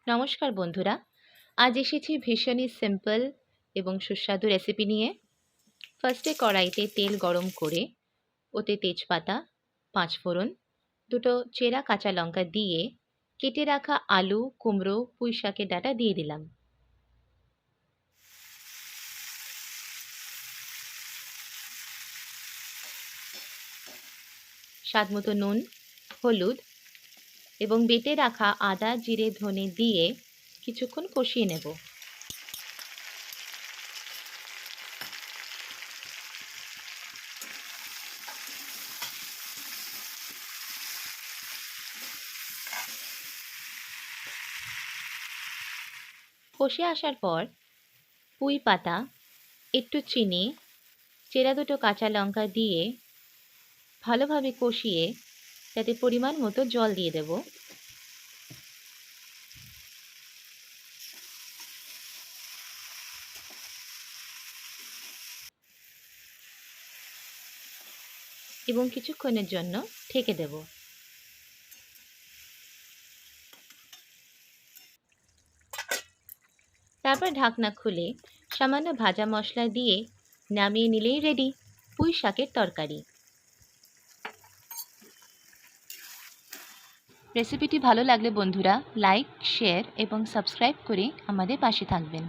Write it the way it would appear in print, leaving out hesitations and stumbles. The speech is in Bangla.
নমস্কার বন্ধুরা, আজ এসেছি ভীষণই সিম্পল এবং সুস্বাদু রেসিপি নিয়ে। ফার্স্টে কড়াইতে তেল গরম করে ওতে তেজপাতা, পাঁচফোড়ন, দুটো চেরা কাঁচা লঙ্কা দিয়ে কেটে রাখা আলু, কুমড়ো, পুঁই শাকের ডাঁটা দিয়ে দিলাম। স্বাদমতো নুন, হলুদ এবং বেটে রাখা আদা, জিরে, ধনে দিয়ে কিছুক্ষণ কষিয়ে নেব। কষে আসার পর পুঁই পাতা, একটু চিনি, চেরা দুটো কাঁচা লঙ্কা দিয়ে ভালোভাবে কষিয়ে তাতে পরিমাণ মতো জল দিয়ে দেব। এবং কিছুক্ষণের জন্য ঢেকে দেব। তারপর ঢাকনা খুলে সামান্য ভাজা মশলা দিয়ে নামিয়ে নিলেই রেডি পুঁই শাকের তরকারি। রেসিপিটি ভালো লাগলে বন্ধুরা লাইক, শেয়ার এবং সাবস্ক্রাইব করে আমাদের পাশে থাকবেন।